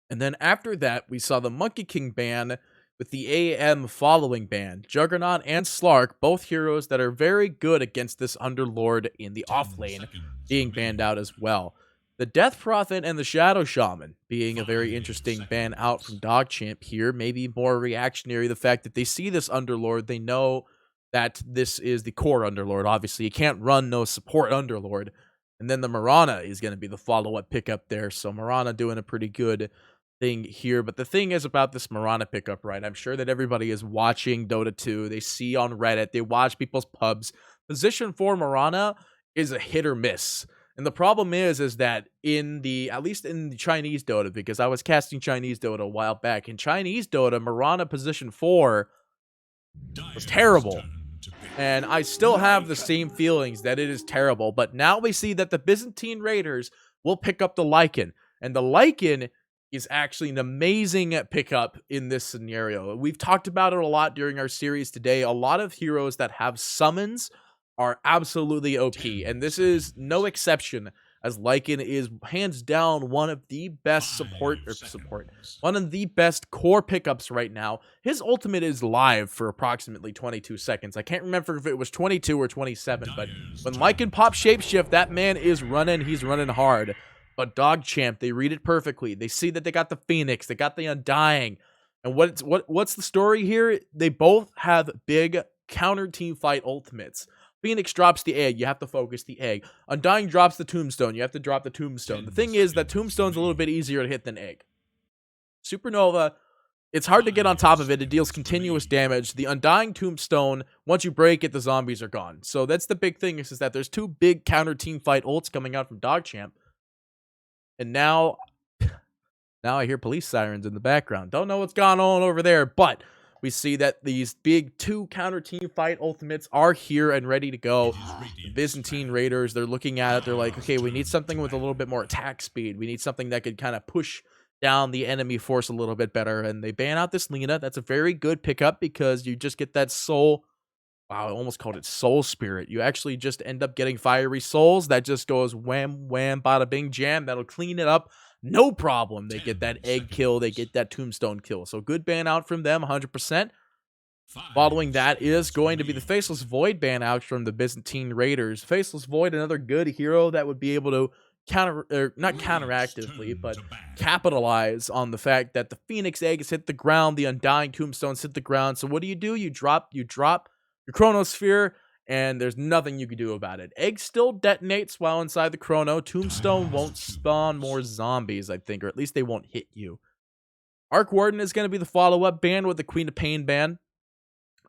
And then after that, we saw the Monkey King ban with the AM following ban. Juggernaut and Slark, both heroes that are very good against this Underlord in the off lane, being banned out as well. The Death Prophet and the Shadow Shaman being a very interesting ban out from DogChamp here. Maybe more reactionary, the fact that they see this Underlord, they know that this is the core Underlord. Obviously, you can't run no support Underlord. And then the Mirana is going to be the follow-up pickup there. So Mirana doing a pretty good thing here. But the thing is about this Mirana pickup, right? I'm sure that everybody is watching Dota 2. They see on Reddit. They watch people's pubs. Position 4 Mirana is a hit or miss. And the problem is that at least in the Chinese Dota, because I was casting Chinese Dota a while back, in Chinese Dota, Mirana position 4 was terrible. And I still have the same feelings that it is terrible. But now we see that the Byzantine Raiders will pick up the Lycan. And the Lycan is actually an amazing pickup in this scenario. We've talked about it a lot during our series today. A lot of heroes that have summons are absolutely OP. And this is no exception, as Lycan is hands down one of the best one of the best core pickups right now. His ultimate is live for approximately 22 seconds. I can't remember if it was 22 or 27, but when Lycan pops Shapeshift, that man is running. He's running hard. But DogChamp, they read it perfectly. They see that they got the Phoenix, they got the Undying. And what's the story here? They both have big counter team fight ultimates. Phoenix drops the egg, you have to focus the egg. Undying drops the tombstone, you have to drop the tombstone. The thing is that tombstone's a little bit easier to hit than egg. Supernova, it's hard to get on top of it. It deals continuous damage. The Undying tombstone, once you break it, the zombies are gone. So that's the big thing, is that there's two big counter team fight ults coming out from DogChamp. And now I hear police sirens in the background. Don't know what's going on over there, but we see that these big two counter team fight ultimates are here and ready to go. The Byzantine Raiders, they're looking at it. They're like, okay, we need something with a little bit more attack speed. We need something that could kind of push down the enemy force a little bit better. And they ban out this Lina. That's a very good pickup because you just get that soul. Wow, I almost called it Soul Spirit. You actually just end up getting Fiery Souls. That just goes wham, wham, bada, bing, jam. That'll clean it up. No problem. They get that egg kill. They get that tombstone kill. So good ban out from them, 100%. Following that is going to be the Faceless Void ban out from the Byzantine Raiders. Faceless Void, another good hero that would be able to not counteractively, but capitalize on the fact that the Phoenix eggs hit the ground, the Undying tombstones hit the ground. So what do? You drop your Chronosphere, and there's nothing you can do about it. Egg still detonates while inside the Chrono. Tombstone won't spawn more zombies, I think, or at least they won't hit you. Arc Warden is going to be the follow-up ban with the Queen of Pain ban.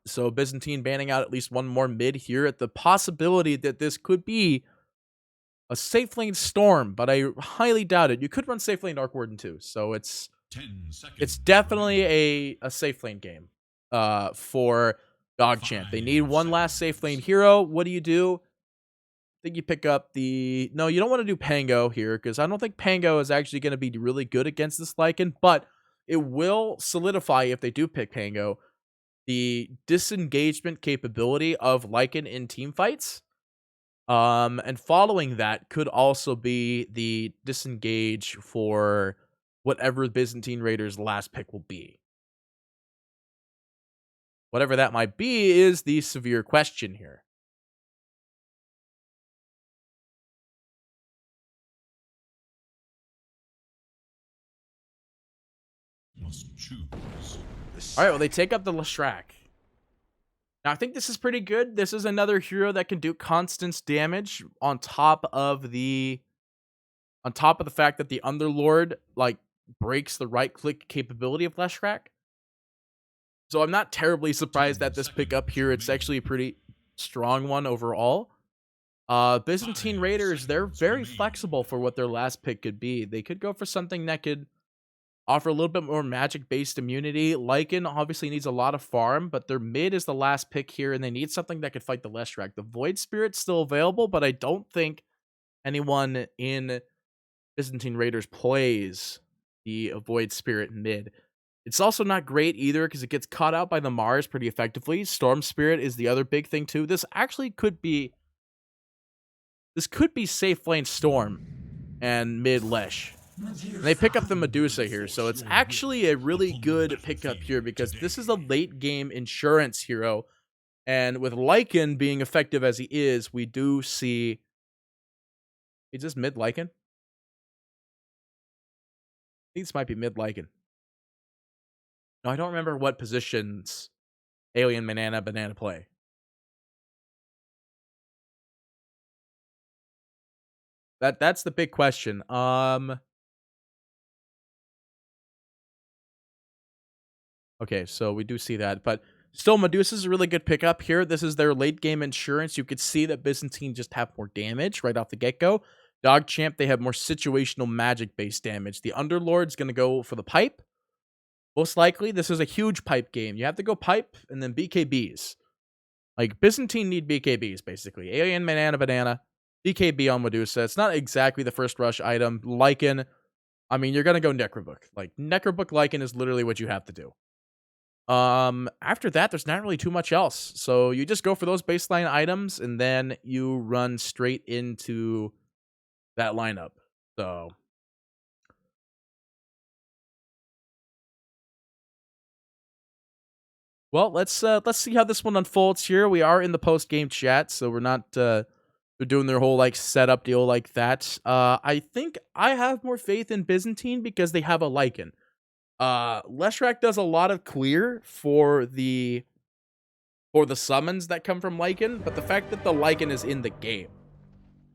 So Byzantine banning out at least one more mid here at the possibility that this could be a safe lane Storm, but I highly doubt it. You could run safe lane Arc Warden too, so it's definitely a safe lane game for DogChamp. They need one last safe lane hero. What do? I think you pick up the... No, you don't want to do Pango here, because I don't think Pango is actually going to be really good against this Lycan, but it will solidify, if they do pick Pango, the disengagement capability of Lycan in team fights. And following that could also be the disengage for whatever Byzantine Raiders' last pick will be. Whatever that might be is the severe question here. All right, well, they take up the Leshrac. Now, I think this is pretty good. This is another hero that can do constant damage on top of the fact that the Underlord breaks the right-click capability of Leshrac. So I'm not terribly surprised at this pickup here. It's actually a pretty strong one overall. Byzantine Raiders, they're very flexible for what their last pick could be. They could go for something that could offer a little bit more magic-based immunity. Lycan obviously needs a lot of farm, but their mid is the last pick here, and they need something that could fight the Leshrac. The Void Spirit's still available, but I don't think anyone in Byzantine Raiders plays the Void Spirit mid. It's also not great either, because it gets caught out by the Mars pretty effectively. Storm Spirit is the other big thing too. This actually could be... This could be safe lane Storm and mid Lesh. And they pick up the Medusa here, so it's actually a really good pickup here because this is a late game insurance hero. And with Lycan being effective as he is, we do see... Is this mid Lycan? I think this might be mid Lycan. No, I don't remember what positions Alien Banana play. That's the big question. Okay, so we do see that, but still, Medusa's a really good pickup here. This is their late game insurance. You could see that Byzantine just have more damage right off the get-go. DogChamp, they have more situational magic-based damage. The Underlord's going to go for the pipe. Most likely, this is a huge pipe game. You have to go pipe and then BKBs. Like, Byzantine need BKBs, basically. Alien Banana, BKB on Medusa. It's not exactly the first rush item. Lycan, I mean, you're going to go Necrobook. Like, Necrobook Lycan is literally what you have to do. After that, there's not really too much else. So you just go for those baseline items, and then you run straight into that lineup. So... Well, let's see how this one unfolds here. We are in the post-game chat, so we're not they're doing their whole like setup deal like that. I think I have more faith in Byzantine because they have a Lycan. Leshrac does a lot of clear for the summons that come from Lycan, but the fact that the Lycan is in the game,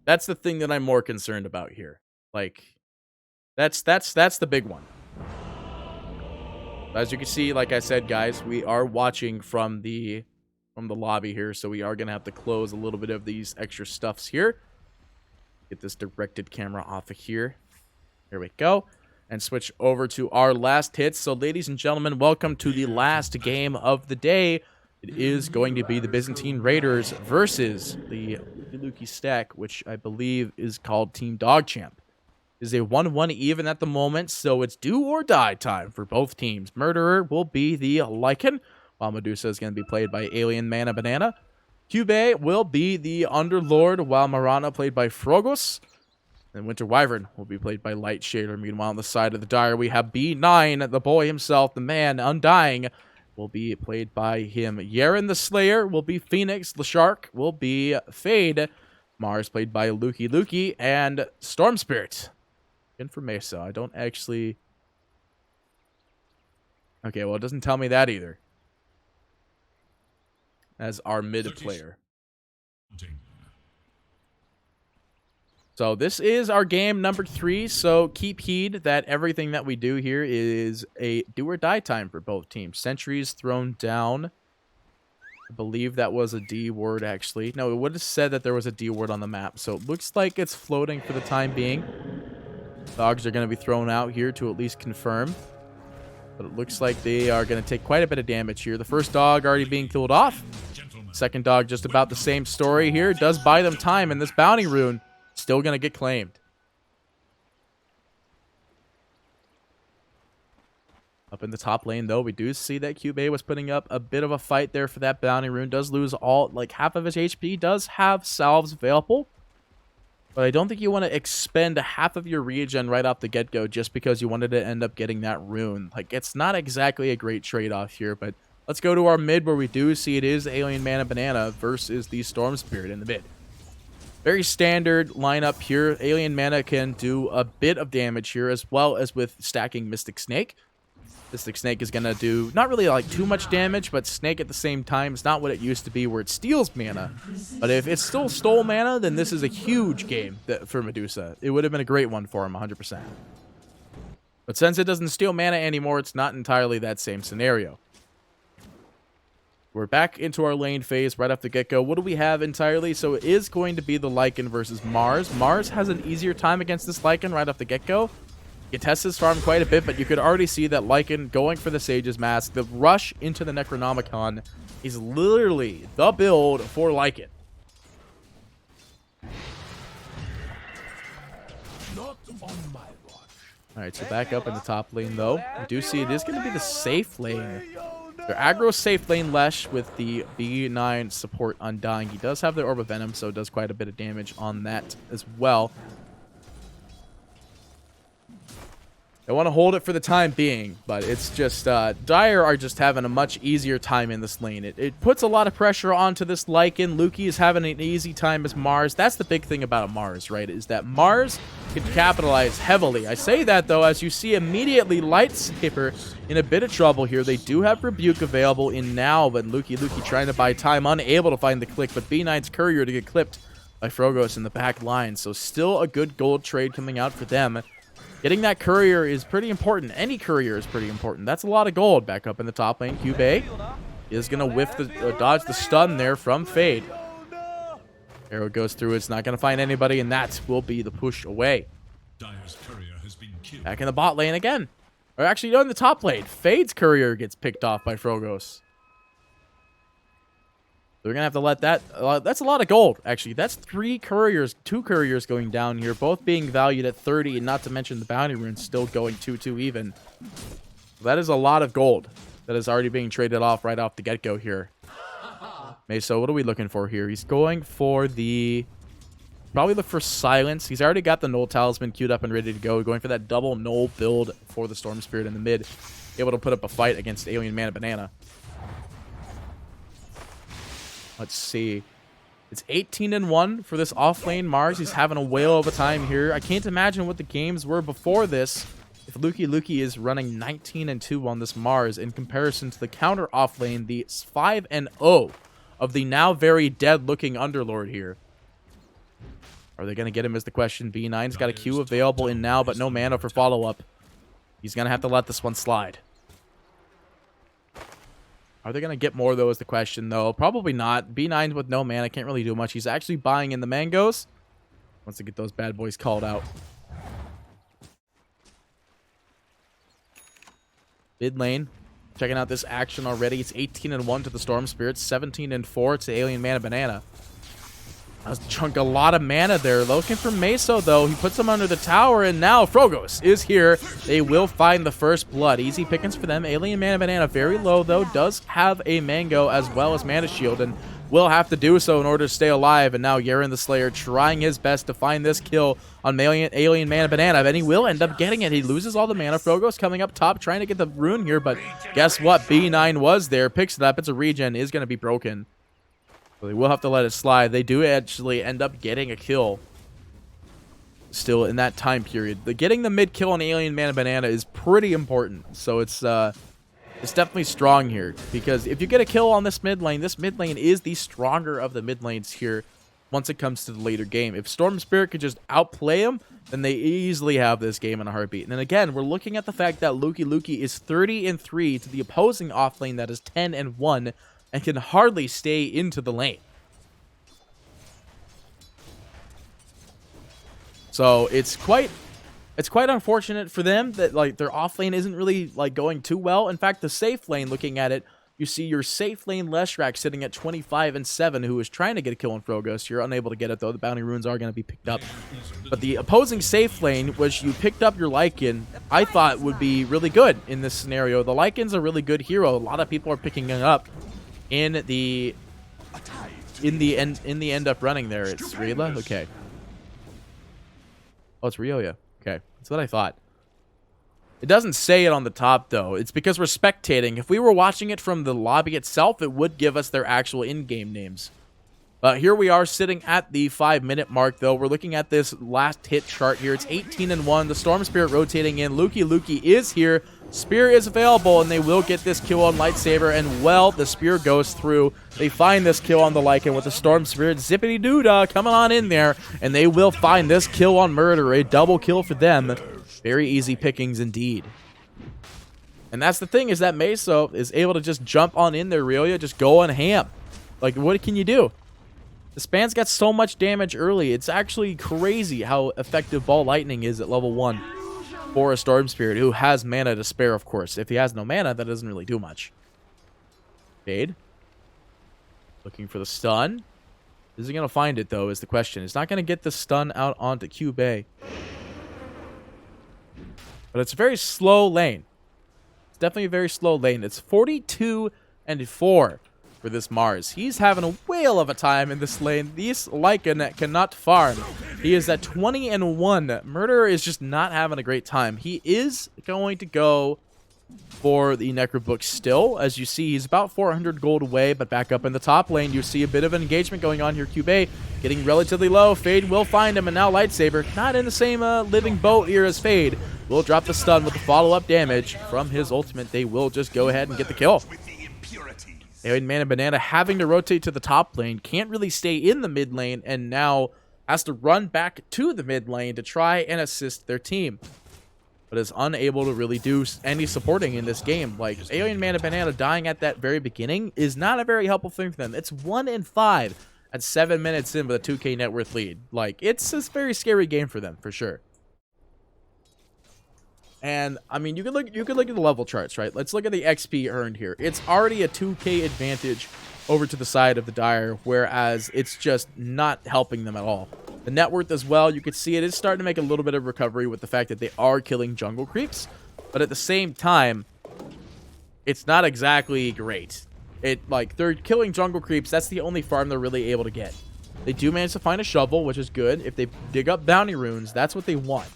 that's the thing that I'm more concerned about here. Like, that's the big one. As you can see, like I said, guys, we are watching from the lobby here, so we are going to have to close a little bit of these extra stuffs here. Get this directed camera off of here. There we go. And switch over to our last hits. So, ladies and gentlemen, welcome to the last game of the day. It is going to be the Byzantine Raiders versus the Luki Stack, which I believe is called Team DogChamp. Is a 1-1 even at the moment, so it's do or die time for both teams. Murderer will be the Lycan, while Medusa is going to be played by Alien Banana. Cube will be the Underlord, while Marana played by Frogos. And Winter Wyvern will be played by Light Shader. Meanwhile, on the side of the dire, we have B9, the boy himself, the man, Undying, will be played by him. Yaren the Slayer will be Phoenix. The Shark will be Fade. Mars played by Luki, and Storm Spirit for Mesa. I don't actually... Okay, well, it doesn't tell me that either. As our mid player. So this is our game number 3, so keep heed that everything that we do here is a do or die time for both teams. Sentries thrown down. I believe that was a D word, actually. No, it would have said that there was a D word on the map, so it looks like it's floating for the time being. Dogs are going to be thrown out here to at least confirm. But it looks like they are going to take quite a bit of damage here. The first dog already being killed off. Second dog just about the same story here. Does buy them time, and this bounty rune still going to get claimed. Up in the top lane, though, we do see that Cube was putting up a bit of a fight there for that bounty rune. Does lose like half of his HP. Does have salves available. But I don't think you want to expend half of your regen right off the get-go just because you wanted to end up getting that rune. Like, it's not exactly a great trade-off here, but let's go to our mid where we do see it is Alien Banana versus the Storm Spirit in the mid. Very standard lineup here. Alien Mana can do a bit of damage here as well as with stacking Mystic Snake. Mystic Snake is going to do not really like too much damage, but Snake at the same time is not what it used to be where it steals mana. But if it still stole mana, then this is a huge game for Medusa. It would have been a great one for him, 100%. But since it doesn't steal mana anymore, it's not entirely that same scenario. We're back into our lane phase right off the get-go. What do we have entirely? So it is going to be the Lycan versus Mars. Mars has an easier time against this Lycan right off the get-go. You can test his farm quite a bit, but you could already see that Lycan going for the Sage's Mask. The rush into the Necronomicon is literally the build for Lycan. Alright, so back up in the top lane, though. We do see it is going to be the safe lane. Their aggro safe lane Lesh with the B9 support Undying. He does have the Orb of Venom, so it does quite a bit of damage on that as well. I want to hold it for the time being, but it's just, Dire are just having a much easier time in this lane. It puts a lot of pressure onto this Lycan. Luki is having an easy time as Mars. That's the big thing about Mars, right, is that Mars can capitalize heavily. I say that, though, as you see immediately Lightsaber in a bit of trouble here. They do have Rebuke available in now, but Luki trying to buy time, unable to find the click, but B9's Courier to get clipped by Frogos in the back line. So still a good gold trade coming out for them. Getting that Courier is pretty important. Any Courier is pretty important. That's a lot of gold back up in the top lane. Cube is going to whiff the dodge the stun there from Fade. Arrow goes through. It's not going to find anybody, and that will be the push away. Back in the bot lane again. Or actually, no, in the top lane. Fade's Courier gets picked off by Frogos. They're going to have to let that... that's a lot of gold, actually. That's 2 couriers going down here, both being valued at 30, and not to mention the bounty runes still going 2-2 even. That is a lot of gold that is already being traded off right off the get-go here. Meso, what are we looking for here? He's going for the... Probably look for Silence. He's already got the Null Talisman queued up and ready to go. Going for that double Null build for the Storm Spirit in the mid. Able to put up a fight against Alien Mana Banana. Let's see. It's 18-1 for this off-lane Mars. He's having a whale of a time here. I can't imagine what the games were before this. If Luki is running 19-2 on this Mars in comparison to the counter off-lane, the 5-0 of the now very dead-looking Underlord here. Are they going to get him is the question. B9's got a Q available in now, but no mana for follow-up. He's going to have to let this one slide. Are they going to get more, though, is the question, though. Probably not. B9 with no mana can't really do much. He's actually buying in the mangoes. Wants to get those bad boys called out. Mid lane. Checking out this action already. It's 18-1 to the Storm Spirits. 17-4 to Alien Mana Banana. That's chunk a lot of mana there. Looking for Meso, though. He puts him under the tower, and now Frogos is here. They will find the first blood. Easy pickings for them. Alien Mana Banana very low, though. Does have a Mango as well as Mana Shield, and will have to do so in order to stay alive. And now Yaren the Slayer trying his best to find this kill on Alien Mana Banana, and he will end up getting it. He loses all the mana. Frogos coming up top, trying to get the rune here, but guess what? B9 was there. Picks it up. It's a regen. Is going to be broken. So they will have to let it slide. They do actually end up getting a kill still in that time period. Getting the mid kill on Alien Mana Banana is pretty important. So it's definitely strong here, because if you get a kill on this mid lane is the stronger of the mid lanes here once it comes to the later game. If Storm Spirit could just outplay him, then they easily have this game in a heartbeat. And then again, we're looking at the fact that Luki is 30-3 to the opposing offlane that is 10-1. And can hardly stay into the lane. So it's quite unfortunate for them that like their off lane isn't really like going too well. In fact, the safe lane, looking at it, you see your safe lane Leshrac sitting at 25-7, who is trying to get a kill on Frogos. You're unable to get it, though. The bounty runes are going to be picked up. But the opposing safe lane, which you picked up your Lycan, I thought would be really good in this scenario. The Lycan's a really good hero. A lot of people are picking it up. In the end up running there. It's Rila? Okay. Oh, it's Rioya. Okay. That's what I thought. It doesn't say it on the top, though. It's because we're spectating. If we were watching it from the lobby itself, it would give us their actual in-game names. Here we are sitting at the 5-minute mark, though. We're looking at this last hit chart here. It's 18-1. The Storm Spirit rotating in. Luki is here. Spear is available, and they will get this kill on Lightsaber, and well, the Spear goes through. They find this kill on the Lycan with the Storm Spirit. Zippity-doo-dah coming on in there, and they will find this kill on Murder. A double kill for them. Very easy pickings indeed. And that's the thing, is that Meso is able to just jump on in there, Rioya, just go on ham. Like, what can you do? The Span's got so much damage early. It's actually crazy how effective Ball Lightning is at level 1 for a Storm Spirit, who has mana to spare, of course. If he has no mana, that doesn't really do much. Fade. Looking for the stun. Is he going to find it, though, is the question. He's not going to get the stun out onto Cube. But it's a very slow lane. It's definitely a very slow lane. It's 42-4 for this Mars. He's having a whale of a time in this lane. This Lycan cannot farm. He is at 20-1. Murderer is just not having a great time. He is going to go for the Necro Book still. As you see, he's about 400 gold away, but back up in the top lane, you see a bit of an engagement going on here. Cube getting relatively low. Fade will find him, and now Lightsaber, not in the same living boat here as Fade, will drop the stun with the follow-up damage from his ultimate. They will just go ahead and get the kill. Alien Man and Banana having to rotate to the top lane, can't really stay in the mid lane, and now has to run back to the mid lane to try and assist their team, but is unable to really do any supporting in this game. Like, Alien Man and Banana dying at that very beginning is not a very helpful thing for them. It's 1-5 at 7 minutes in with a 2k net worth lead. Like, it's a very scary game for them, for sure. And, I mean, you could look at the level charts, right? Let's look at the XP earned here. It's already a 2k advantage over to the side of the Dire, whereas it's just not helping them at all. The net worth as well, you can see it is starting to make a little bit of recovery with the fact that they are killing jungle creeps. But at the same time, it's not exactly great. Like, they're killing jungle creeps. That's the only farm they're really able to get. They do manage to find a shovel, which is good. If they dig up bounty runes, that's what they want.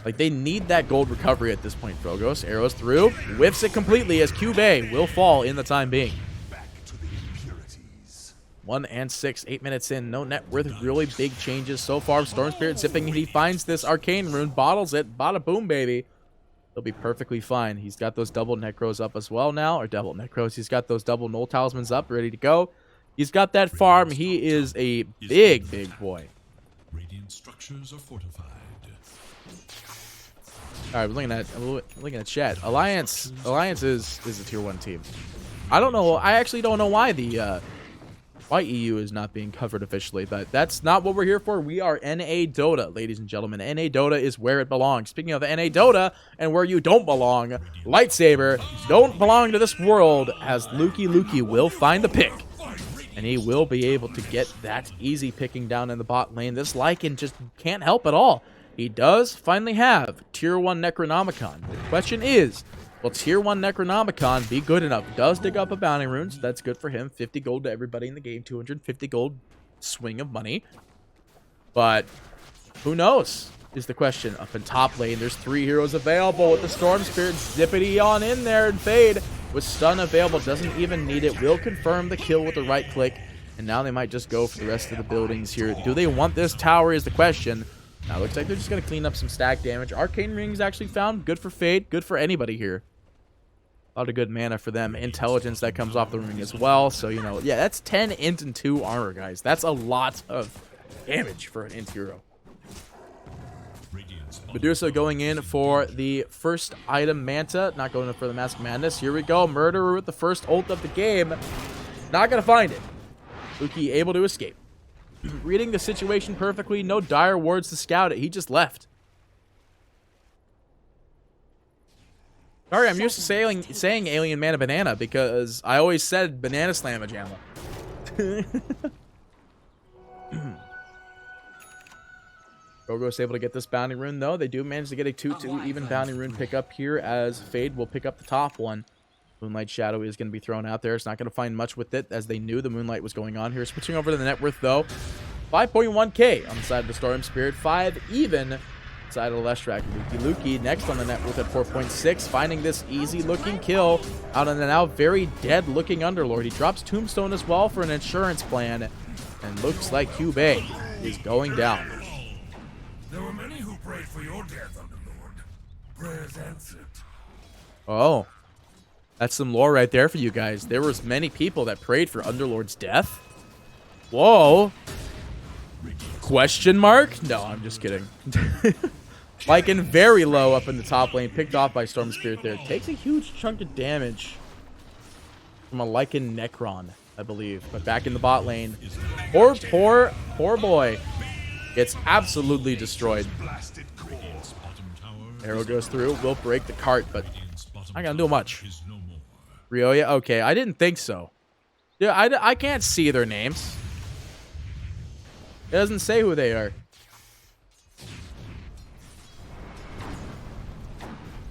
Like, they need that gold recovery at this point. Frogos arrows through, whiffs it completely as Cube will fall in the time being. 1-6, 8 minutes in, no net worth, really big changes so far. Storm Spirit zipping, and he finds this arcane rune, bottles it, bada boom, baby. He'll be perfectly fine. He's got those double necros up as well now, or double necros. He's got those double null talismans up, ready to go. He's got that farm. He is a big boy. Radiant structures are fortified. All right, we're looking at chat. Alliance is a tier 1 team. I don't know. I actually don't know why the why EU is not being covered officially, but that's not what we're here for. We are NA Dota, ladies and gentlemen. NA Dota is where it belongs. Speaking of NA Dota and where you don't belong, Lightsaber don't belong to this world, as Lukey will find the pick, and he will be able to get that easy picking down in the bot lane. This Lycan just can't help at all. He does finally have tier 1 Necronomicon. The question is, will tier 1 Necronomicon be good enough? Does dig up a bounty runes. That's good for him. 50 gold to everybody in the game. 250 gold swing of money. But who knows is the question. Up in top lane, there's 3 heroes available with the Storm Spirit zippity on in there, and Fade with stun available. Doesn't even need it. Will confirm the kill with the right click. And now they might just go for the rest of the buildings here. Do they want this tower is the question. Now, looks like they're just going to clean up some stack damage. Arcane Rings actually found. Good for Fade. Good for anybody here. A lot of good mana for them. Intelligence that comes off the ring as well. So, you know, yeah, that's 10 int and 2 armor, guys. That's a lot of damage for an int hero. Medusa going in for the first item, Manta. Not going in for the Mask Madness. Here we go. Murderer with the first ult of the game. Not going to find it. Luki able to escape. Reading the situation perfectly. No dire wards to scout it. He just left. Sorry, I'm used to saying Alien Man and Banana because I always said Banana Slamma Jamma. Gogo's able to get this bounty rune, though. They do manage to get a 2-2 even bounty rune pickup here, as Fade will pick up the top one. Moonlight Shadow is going to be thrown out there. It's not going to find much with it, as they knew the Moonlight was going on here. Switching over to the net worth, though. 5.1k on the side of the Storm Spirit. 5 even side of the Leshrac. Luki next on the net worth at 4.6. Finding this easy-looking kill out on the now very dead-looking Underlord. He drops Tombstone as well for an insurance plan. And looks like Cube is going down. There were many who prayed for your death, Underlord. Prayers answered. Oh. That's some lore right there for you guys. There was many people that prayed for Underlord's death. Whoa. Question mark? No, I'm just kidding. Lycan very low up in the top lane. Picked off by Storm Spirit there. Takes a huge chunk of damage from a Lycan Necron, I believe. But back in the bot lane. Poor boy. Gets absolutely destroyed. Arrow goes through. Will break the cart, but not gonna do much. Ryoya? Okay, I didn't think so. Yeah, I can't see their names. It doesn't say who they are.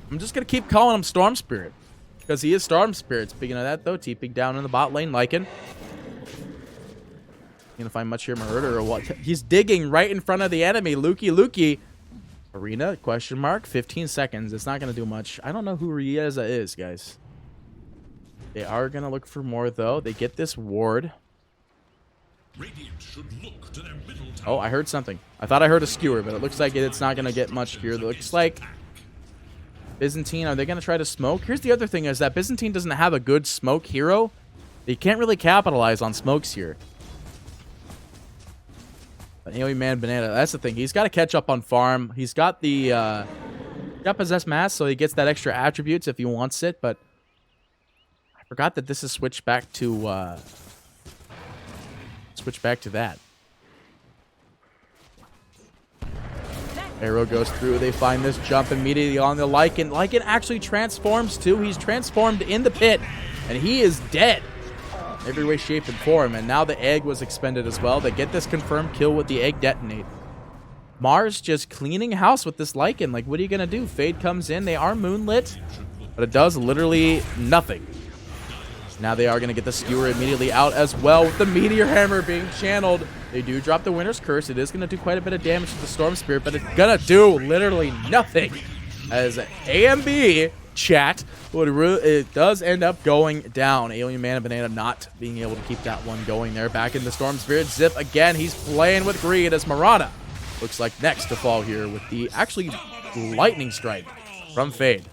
I'm just gonna keep calling them Storm Spirit. because he is Storm Spirit. Speaking of that, though, TPing down in the bot lane, Lycan. Gonna find much here, Murder or what? He's digging right in front of the enemy. Lukey. Arena, question mark, 15 seconds. It's not gonna do much. I don't know who Rieza is, guys. They are gonna look for more, though. They get this ward. Radiant should look to their middle tower. Oh, I heard something. I thought I heard a skewer, but it looks like it's not gonna get much here. It looks like Byzantine, are they gonna try to smoke? Here's the other thing, is that Byzantine doesn't have a good smoke hero. They can't really capitalize on smokes here. But Alien Man Banana, that's the thing. He's got to catch up on farm. He's got the got Possessed Mass, so he gets that extra attributes if he wants it, but I forgot that this is switched back to that. Arrow goes through. They find this jump immediately on the Lycan. Lycan actually transforms too. He's transformed in the pit, and he is dead. Every way, shape, and form. And now the egg was expended as well. They get this confirmed kill with the egg detonate. Mars just cleaning house with this Lycan. Like, what are you going to do? Fade comes in. They are moonlit, but it does literally nothing. Now they are going to get the skewer immediately out as well with the Meteor Hammer being channeled. They do drop the Winter's Curse. It is going to do quite a bit of damage to the Storm Spirit, but it's going to do literally nothing. As AMB chat, it does end up going down. Alien Man and Banana not being able to keep that one going there. Back in the Storm Spirit. Zip again. He's playing with greed as Marana looks like next to fall here with the actually lightning strike from Fade.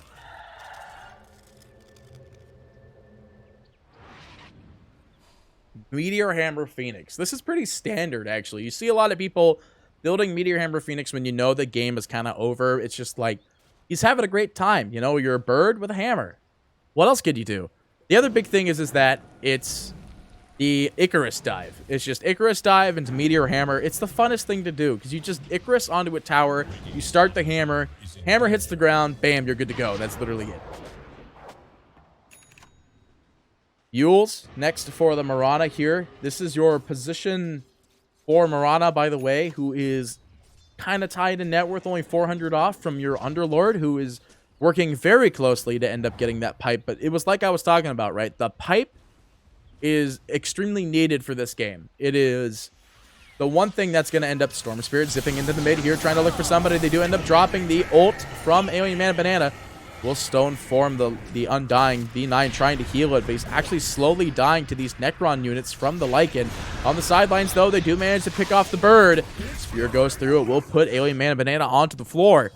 Meteor Hammer Phoenix. This is pretty standard, actually. You see a lot of people building Meteor Hammer Phoenix when you know the game is kind of over. It's just like, he's having a great time. You know, you're a bird with a hammer. What else could you do? The other big thing is that it's the Icarus dive. It's just Icarus dive into Meteor Hammer. It's the funnest thing to do because you just Icarus onto a tower. You start the hammer. Hammer hits the ground. Bam, you're good to go. That's literally it. Yules next for the Marana here. This is your position for Marana, by the way, who is kind of tied in net worth, only 400 off from your Underlord, who is working very closely to end up getting that pipe. But it was like I was talking about, right? The pipe is extremely needed for this game. It is the one thing that's going to end up Storm Spirit zipping into the mid here, trying to look for somebody. They do end up dropping the ult from Alien Man and Banana. Will Stone form the Undying B9 trying to heal it, but he's actually slowly dying to these Necron units from the Lycan. On the sidelines, though, they do manage to pick off the bird. Spear goes through. It will put Alien Man and Banana onto the floor.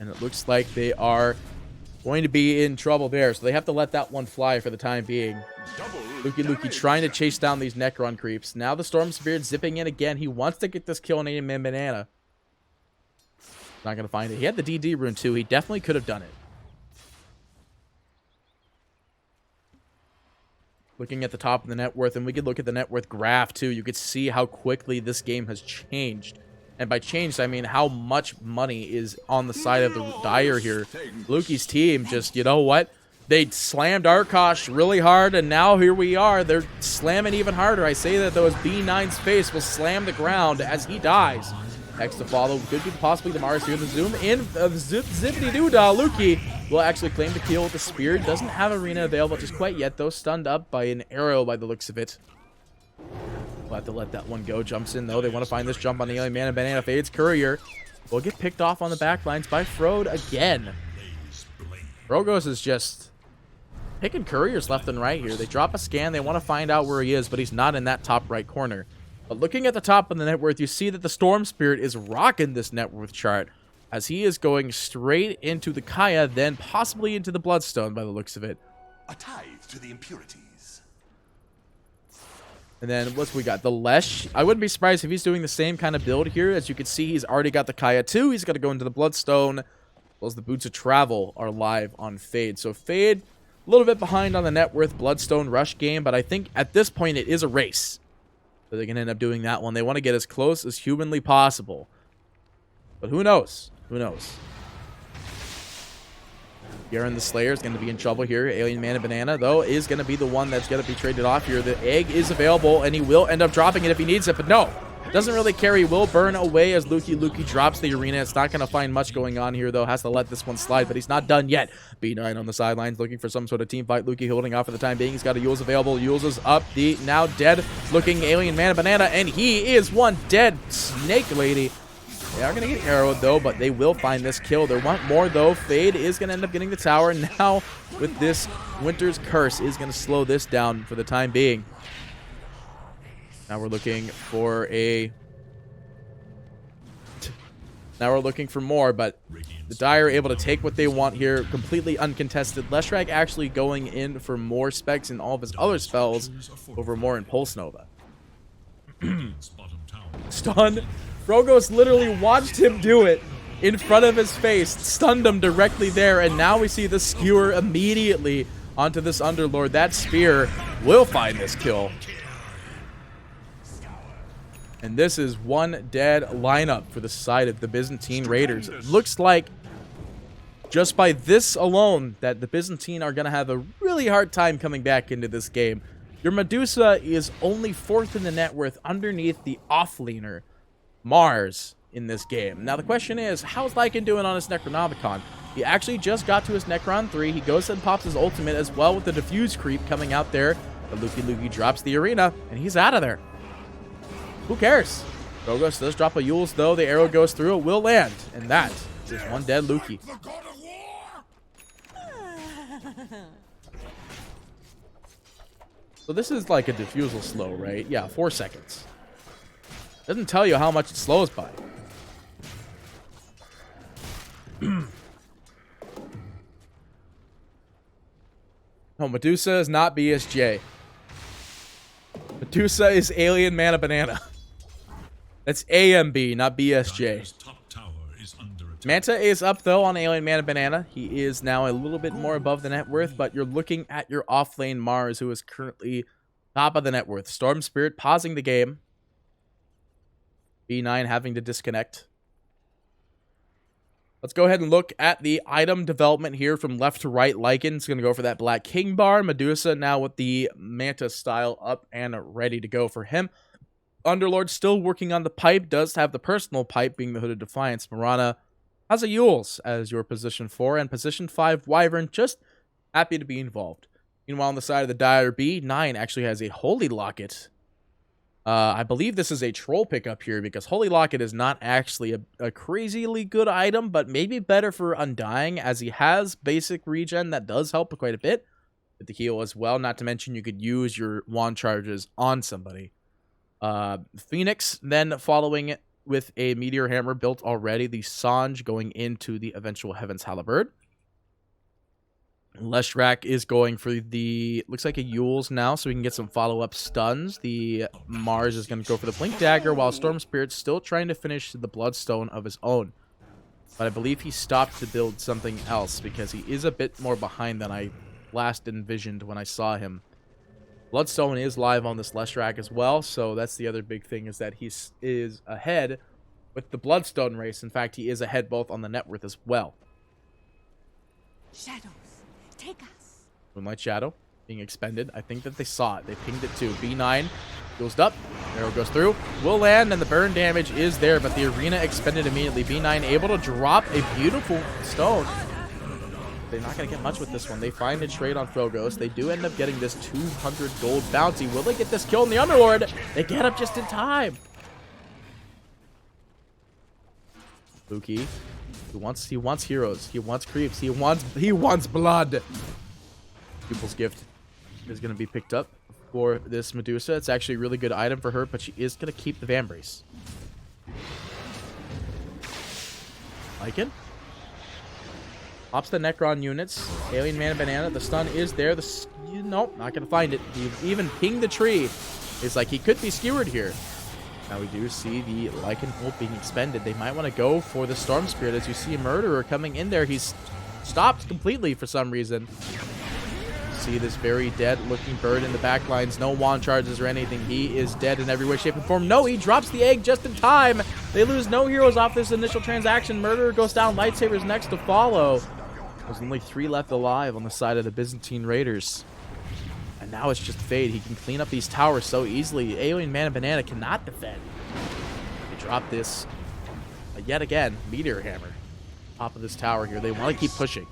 And it looks like they are going to be in trouble there, so they have to let that one fly for the time being. Lukey trying to chase down these Necron creeps. Now the Storm Spirit zipping in again. He wants to get this kill on Alien Man and Banana. Not going to find it. He had the DD rune too. He definitely could have done it. Looking at the top of the net worth, and we could look at the net worth graph too. You could see how quickly this game has changed. And by changed, I mean how much money is on the side of the Dire here. Lukey's team just, you know what? They slammed Arkosh really hard, and now here we are. They're slamming even harder. I say that though, as B9's face will slam the ground as he dies. Next to follow could be possibly the Mars here. The zoom in of zippity-doo-dah. Lukey will actually claim the kill with the spear. Doesn't have arena available just quite yet, though. Stunned up by an arrow by the looks of it. We'll have to let that one go. Jumps in, though. They want to find this jump on the Alien Man and Banana. Fades Courier. Will get picked off on the back lines by Frode again. Rogos is just picking Couriers left and right here. They drop a scan. They want to find out where he is, but he's not in that top right corner. But looking at the top of the net worth, you see that the Storm Spirit is rocking this net worth chart as he is going straight into the Kaya, then possibly into the Bloodstone by the looks of it. A tithe to the impurities. And then what's we got? The Lesh. I wouldn't be surprised if he's doing the same kind of build here. As you can see, he's already got the Kaya too. He's got to go into the Bloodstone. As well as the Boots of Travel are live on Fade. So Fade, a little bit behind on the net worth Bloodstone rush game, but I think at this point it is a race. So they can end up doing that one. They want to get as close as humanly possible. But who knows? Who knows? Garen the Slayer is going to be in trouble here. Alien Man and Banana, though, is going to be the one that's going to be traded off here. The egg is available, and he will end up dropping it if he needs it. But no, Doesn't really care. He will burn away as Lukey drops the arena. It's not going to find much going on here, though. Has to let this one slide, but he's not done yet. B9 on the sidelines looking for some sort of team fight. Lukey holding off for the time being. He's got a Yules available. Yules is up. The now dead looking alien man banana, and he is one dead snake lady. They are going to get arrowed, though, but they will find this kill. They want more, though. Fade is going to end up getting the tower. Now, with this Winter's Curse, is going to slow this down for the time being. Now we're looking for more, but the Dire are able to take what they want here, completely uncontested. Leshrac actually going in for more specs in all of his other spells over more in Pulse Nova. Stun. Frogos literally watched him do it in front of his face, stunned him directly there, and now we see the skewer immediately onto this Underlord. That spear will find this kill. And this is one dead lineup for the side of the Byzantine Raiders. It looks like just by this alone that the Byzantine are going to have a really hard time coming back into this game. Your Medusa is only 4th in the net worth underneath the offlaner Mars in this game. Now the question is, how's Lycan doing on his Necronomicon? He actually just got to his Necron 3. He goes and pops his ultimate as well with the diffuse creep coming out there. But Lukey drops the arena, and he's out of there. Who cares? Frogos does drop a Yules, though. The arrow goes through. It will land. And that is one dead Lukey. So this is like a diffusal slow, right? Yeah, 4 seconds. Doesn't tell you how much it slows by. No, Medusa is not BSJ. Medusa is Alien Mana Banana. That's AMB, not BSJ. Manta is up, though, on Alien Mana Banana. He is now a little bit more above the net worth, but you're looking at your offlane Mars, who is currently top of the net worth. Storm Spirit pausing the game. B9 having to disconnect. Let's go ahead and look at the item development here from left to right. Lycan's going to go for that Black King bar. Medusa now with the Manta style up and ready to go for him. Underlord still working on the pipe. Does have the personal pipe being the Hooded Defiance. Marana has a Yules as your position 4. And position 5 Wyvern just happy to be involved. Meanwhile on the side of the Dire, B9 actually has a Holy Locket. I believe this is a troll pickup here because Holy Locket is not actually a crazily good item, but maybe better for Undying as he has basic regen that does help quite a bit with the heal as well. Not to mention you could use your wand charges on somebody. Phoenix then following it with a Meteor Hammer built already. The Sange going into the eventual Heaven's Halberd. Leshrac is going for the, looks like a Yules now, so we can get some follow-up stuns. The Mars is going to go for the Blink Dagger, while Storm Spirit's still trying to finish the Bloodstone of his own. But I believe he stopped to build something else, because he is a bit more behind than I last envisioned when I saw him. Bloodstone is live on this Leshrac as well, so that's the other big thing, is that he is ahead with the Bloodstone race. In fact, he is ahead both on the net worth as well. Shadows, take us. Moonlight Shadow being expended. I think that they saw it. They pinged it too. B9 goes up. Arrow goes through. Will land, and the burn damage is there, but the arena expended immediately. B9 able to drop a beautiful stone. They're not going to get much with this one. They find a trade on Frogos. They do end up getting this 200 gold bounty. Will they get this kill on the Underlord? They get up just in time. Lukey. He wants heroes. He wants creeps. He wants blood. Pupil's Gift is going to be picked up for this Medusa. It's actually a really good item for her, but she is going to keep the Vambrace. Lycan pops the Necron units. Alien Mana Banana. The stun is there. Nope, not going to find it. He even pinged the tree. It's like he could be skewered here. Now we do see the Lycan ult being expended. They might want to go for the Storm Spirit as you see a Murderer coming in there. He's stopped completely for some reason. See this very dead looking bird in the back lines. No wand charges or anything. He is dead in every way, shape, and form. No, he drops the egg just in time. They lose no heroes off this initial transaction. Murderer goes down. Lightsabers next to follow. There's only 3 left alive on the side of the Byzantine Raiders. And now it's just Fade. He can clean up these towers so easily. Alien Mana Banana cannot defend. drop this yet again. Meteor Hammer. Top of this tower here. They want to keep pushing.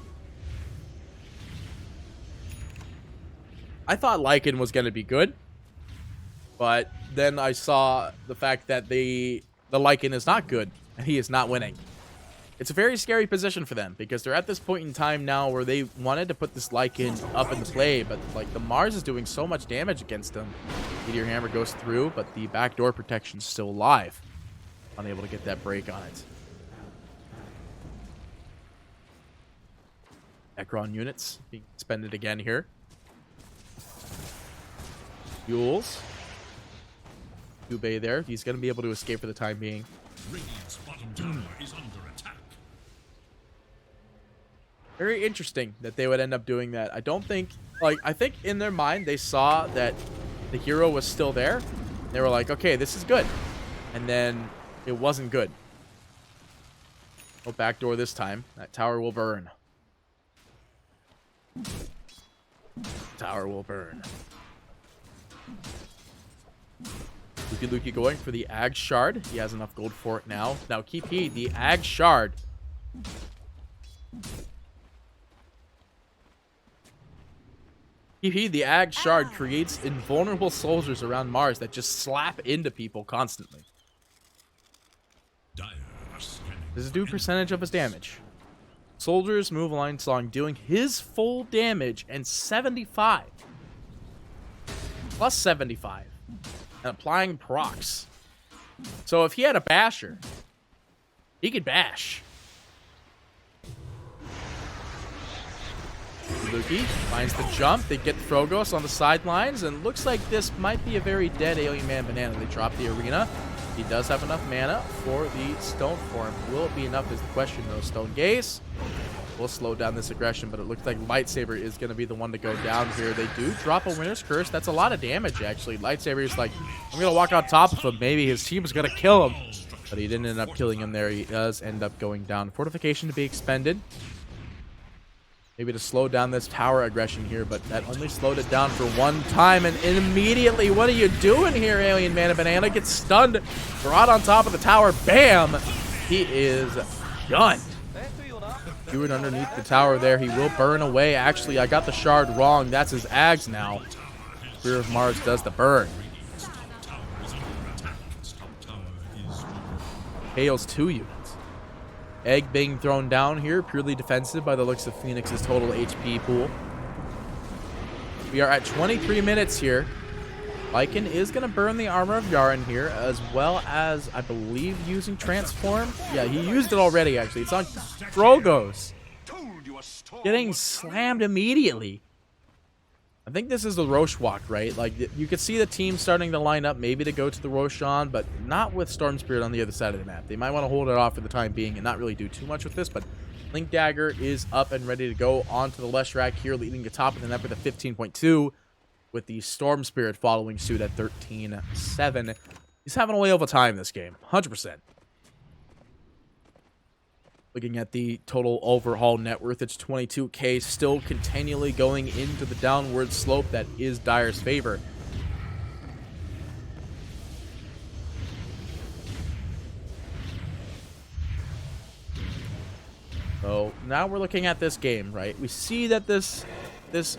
I thought Lycan was going to be good. But then I saw the fact that the Lycan is not good. And he is not winning. It's a very scary position for them. Because they're at this point in time now where they wanted to put this Lycan up into play. But like the Mars is doing so much damage against him. Meteor Hammer goes through. But the backdoor protection's still alive. Unable to get that break on it. Ekron units being expended again here. Fuels. Yubei there. He's going to be able to escape for the time being. Radiant's bottom tower is under attack. Very interesting that they would end up doing that. I don't think... Like, I think in their mind, they saw that the hero was still there. They were like, okay, this is good. And then it wasn't good. No backdoor this time. That tower will burn. Tower will burn. Luki going for the Ag Shard. He has enough gold for it now. Now keep heed. The Ag Shard. Keep heed. The Ag Shard creates invulnerable soldiers around Mars that just slap into people constantly. Does it do percentage of his damage? Soldiers move line song doing his full damage and 75. Plus 75. And applying procs. So if he had a basher, he could bash. Luki finds the jump. They get Frogos on the sidelines, and looks like this might be a very dead Alien Man Banana. They drop the arena. He does have enough mana for the Stone Form. Will it be enough is the question, though. Stone Gaze will slow down this aggression, but it looks like Lightsaber is going to be the one to go down here. They do drop a Winter's Curse. That's a lot of damage, actually. Lightsaber is like, I'm going to walk on top of him. Maybe his team is going to kill him. But he didn't end up killing him there. He does end up going down. Fortification to be expended. Maybe to slow down this tower aggression here, but that only slowed it down for one time. And immediately, what are you doing here, Alien Man Banana? Gets stunned, brought on top of the tower. Bam! He is done. Do it underneath the tower there. He will burn away. Actually, I got the shard wrong. That's his Ags now. Spear of Mars does the burn. Hails 2 units. Egg being thrown down here. Purely defensive by the looks of Phoenix's total HP pool. We are at 23 minutes here. Lycan is going to burn the Armor of Yaren here, as well as, I believe, using Transform. Yeah, he used it already, actually. It's on Frogos. Getting slammed immediately. I think this is the Roche walk, right? Like, you could see the team starting to line up maybe to go to the Roshan, but not with Storm Spirit on the other side of the map. They might want to hold it off for the time being and not really do too much with this, but Link Dagger is up and ready to go onto the Leshrac here, leading the top of the net with a 15.2. With the Storm Spirit following suit at 13.7. He's having a whale of a time this game. 100%. Looking at the total overhaul net worth, it's 22k. Still continually going into the downward slope that is Dire's favor. So now we're looking at this game, right? We see that this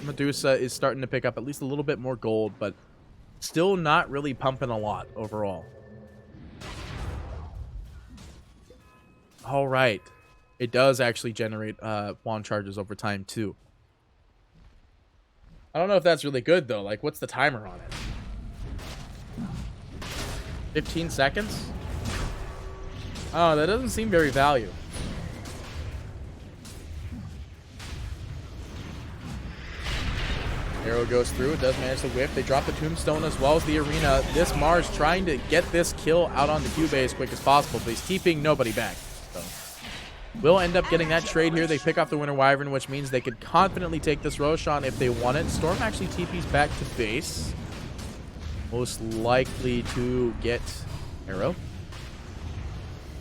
Medusa is starting to pick up at least a little bit more gold, but still not really pumping a lot overall. All right. It does actually generate wand charges over time, too. I don't know if that's really good, though. Like, what's the timer on it? 15 seconds? Oh, that doesn't seem very value. Arrow goes through. It does manage to whiff. They drop the tombstone as well as the arena. This Mars trying to get this kill out on the Cubase as quick as possible, but he's TPing nobody back. So will end up getting that trade here. They pick off the Winter Wyvern, which means they could confidently take this Roshan if they want it. Storm actually TPs back to base. Most likely to get Arrow.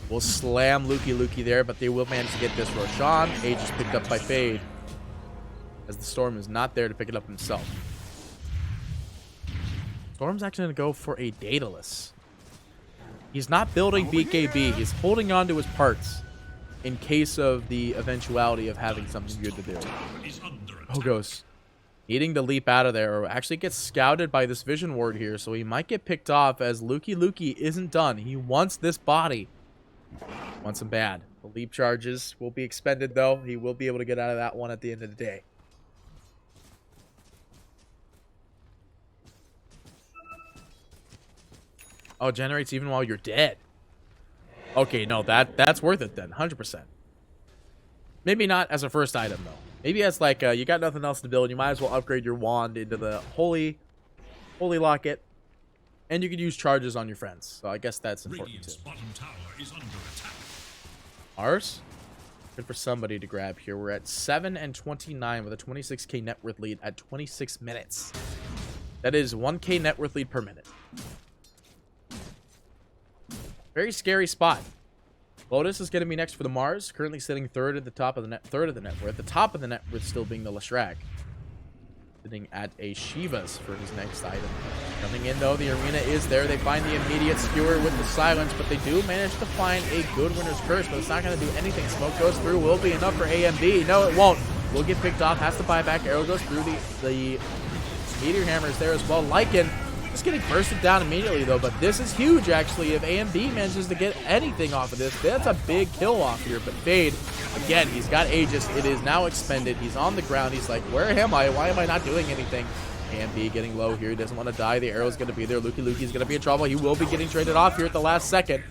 Will slam Luki there, but they will manage to get this Roshan. Age is picked up by Fade, as the Storm is not there to pick it up himself. Storm's actually going to go for a Daedalus. He's not building BKB. He's holding on to his parts in case of the eventuality of having something good to do. Bogos needing to leap out of there, or actually gets scouted by this vision ward here, so he might get picked off as Lukey isn't done. He wants this body. Wants him bad. The leap charges will be expended, though. He will be able to get out of that one at the end of the day. Oh, generates even while you're dead. Okay, no, that's worth it then. 100%. Maybe not as a first item, though. Maybe as like, you got nothing else to build. You might as well upgrade your wand into the Holy Locket. And you could use charges on your friends. So I guess that's important, too. Bottom tower is under attack. Ours? Good for somebody to grab here. We're at 7 and 29 with a 26k net worth lead at 26 minutes. That is 1k net worth lead per minute. Very scary spot. Lotus is going to be next for the Mars, currently sitting third at the top of the net worth. The top of the net worth still being the Leshrac. Sitting at a Shiva's for his next item. Coming in though, the arena is there. They find the immediate skewer with the silence, but they do manage to find a good winner's curse, but it's not going to do anything. Smoke goes through, will be enough for AMB. No, it won't. Will get picked off, has to buy back. Arrow goes through the meteor hammer is there as well. Lycan just getting bursted down immediately though, but this is huge actually. If AMB manages to get anything off of this, that's a big kill off here. But Fade, again, he's got Aegis. It is now expended. He's on the ground. He's like, where am I? Why am I not doing anything? AMB getting low here. He doesn't want to die. The arrow's going to be there. Lukey's going to be in trouble. He will be getting traded off here at the last second.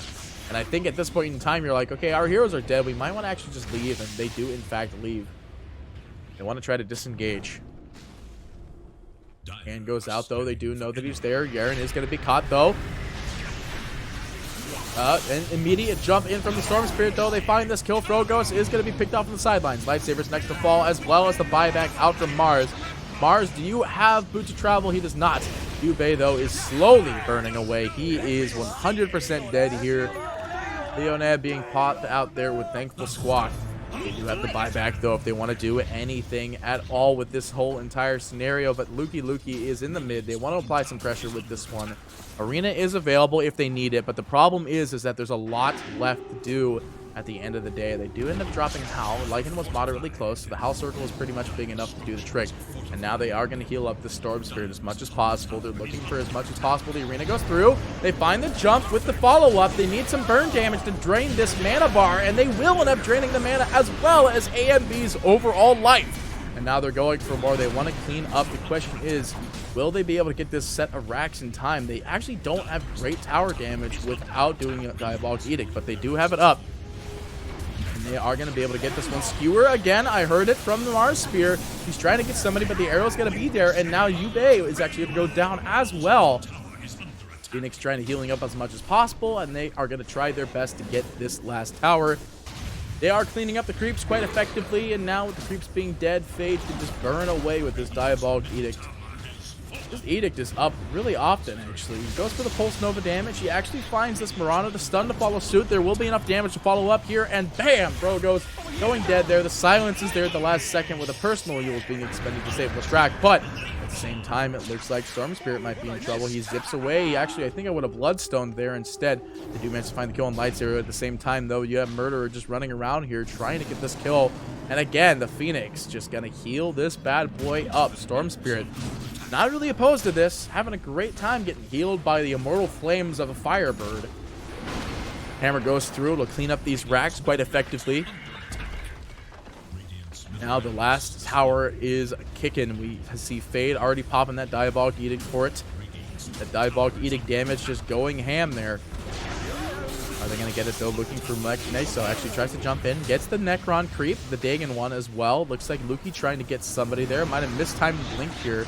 And I think at this point in time, you're like, okay, our heroes are dead. We might want to actually just leave. And they do, in fact, leave. They want to try to disengage. Hand goes out, though. They do know that he's there. Yaren is going to be caught, though. An immediate jump in from the Storm Spirit, though. They find this kill. Frogos is going to be picked off on the sidelines. Lightsaber's next to fall, as well as the buyback out from Mars. Mars, do you have Boots of Travel? He does not. Yubei, though, is slowly burning away. He is 100% dead here. Leonab being popped out there with Thankful Squawk. They do have to buy back, though, if they want to do anything at all with this whole entire scenario. But Lukey is in the mid. They want to apply some pressure with this one. Arena is available if they need it, but the problem is that there's a lot left to do at the end of the day. They do end up dropping Howl. Lycan was moderately close, so the Howl circle is pretty much big enough to do the trick. And now they are going to heal up the Storm Spirit as much as possible. They're looking for as much as possible. The arena goes through. They find the jump with the follow-up. They need some burn damage to drain this mana bar, and they will end up draining the mana as well as AMB's overall life. And now they're going for more. They want to clean up. The question is, will they be able to get this set of racks in time? They actually don't have great tower damage without doing a Diabolic Edict, but they do have it up. And they are going to be able to get this one. Skewer, again, I heard it from the Mars Spear. He's trying to get somebody, but the arrow's going to be there. And now Yubei is actually going to go down as well. Phoenix trying to healing up as much as possible, and they are going to try their best to get this last tower. They are cleaning up the creeps quite effectively, and now with the creeps being dead, Fade can just burn away with this Diabolic Edict. This Edict is up really often, actually. He goes for the Pulse Nova damage. He actually finds this Murano to stun to follow suit. There will be enough damage to follow up here, and bam! Bro goes going dead there. The silence is there at the last second with a personal heal being expended to save Leshrac, but at the same time, it looks like Storm Spirit might be in trouble. He zips away. Actually, I think I would have Bloodstoned there instead. They do manage to find the kill on Lightsaber. At the same time, though, you have Murderer just running around here trying to get this kill. And again, the Phoenix just gonna heal this bad boy up. Storm Spirit, not really opposed to this, having a great time getting healed by the immortal flames of a Firebird. Hammer goes through to clean up these racks quite effectively. Now the last tower is kicking. We see Fade already popping that Diabolic Edict for it. That Diabolic Edict damage just going ham there. Are they going to get it, though? Looking for Neso. Actually tries to jump in. Gets the Necron creep. The Dagon one as well. Looks like Lukey trying to get somebody there. Might have mistimed Blink here.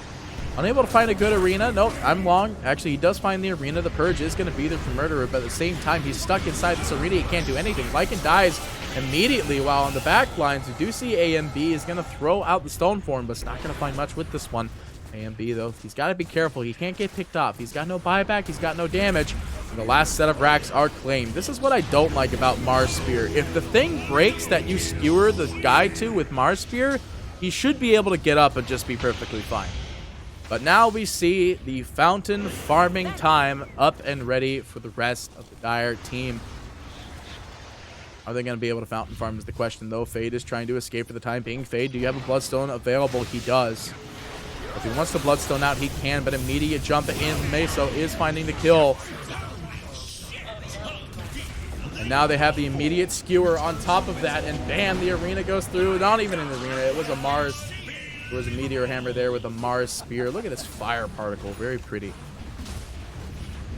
Unable to find a good arena. Nope, I'm long. Actually, he does find the arena. The Purge is going to be there for Murderer, but at the same time, he's stuck inside this arena. He can't do anything. Lycan dies immediately, while on the back lines, we do see AMB is going to throw out the Stone Form, but it's not going to find much with this one. AMB, though, he's got to be careful. He can't get picked off. He's got no buyback. He's got no damage. And the last set of racks are claimed. This is what I don't like about Mars Spear. If the thing breaks that you skewer the guy to with Mars Spear, he should be able to get up and just be perfectly fine. But now we see the fountain farming time up and ready for the rest of the Dire team. Are they going to be able to fountain farm is the question, though. Fade is trying to escape for the time being. Fade, do you have a Bloodstone available? He does. If he wants to Bloodstone out, he can, but immediate jump in. Meso is finding the kill. And now they have the immediate skewer on top of that, and bam, the arena goes through. Not even an arena, it was a Mars. There was a meteor hammer there with a Mars spear. Look at this fire particle, very pretty.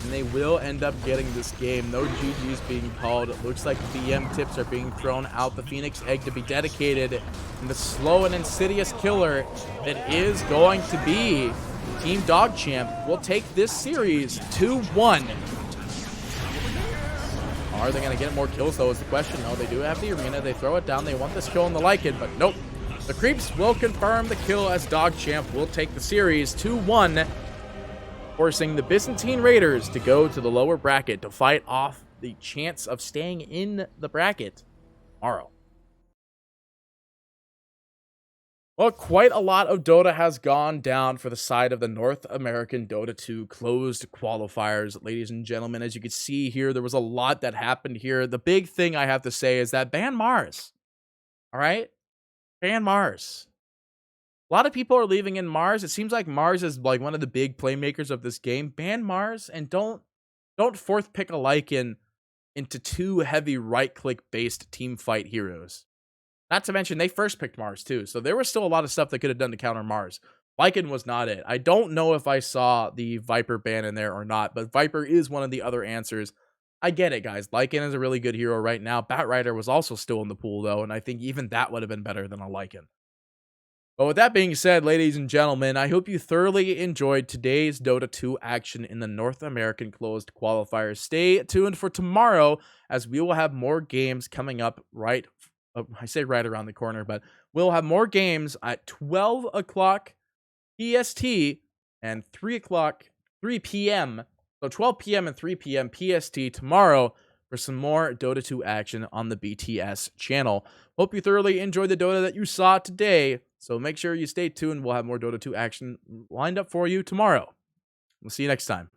And they will end up getting this game. No GG's being called. It looks like BM tips are being thrown out. The Phoenix Egg to be dedicated. And the slow and insidious killer that is going to be Team DogChamp will take this series 2-1. Are they going to get more kills, though, is the question. No, they do have the arena. They throw it down. They want this kill on the Lycan, but nope. The Creeps will confirm the kill as DogChamp will take the series 2-1. Forcing the Byzantine Raiders to go to the lower bracket to fight off the chance of staying in the bracket tomorrow. Well, quite a lot of Dota has gone down for the side of the North American Dota 2 closed qualifiers. Ladies and gentlemen, as you can see here, there was a lot that happened here. The big thing I have to say is that ban Mars. All right? Ban Mars. A lot of people are leaving in Mars. It seems like Mars is like one of the big playmakers of this game. Ban Mars and don't fourth pick a Lycan into two heavy right-click based team fight heroes. Not to mention they first picked Mars too, so there was still a lot of stuff they could have done to counter Mars. Lycan was not it. I don't know if I saw the Viper ban in there or not, but Viper is one of the other answers. I get it, guys. Lycan is a really good hero right now. Batrider was also still in the pool though, and I think even that would have been better than a Lycan. But with that being said, ladies and gentlemen, I hope you thoroughly enjoyed today's Dota 2 action in the North American Closed Qualifiers. Stay tuned for tomorrow, as we will have more games coming up I say right around the corner, but we'll have more games at 12 o'clock PST and 3 p.m. So 12 p.m. and 3 p.m. PST tomorrow for some more Dota 2 action on the BTS channel. Hope you thoroughly enjoyed the Dota that you saw today. So make sure you stay tuned. We'll have more Dota 2 action lined up for you tomorrow. We'll see you next time.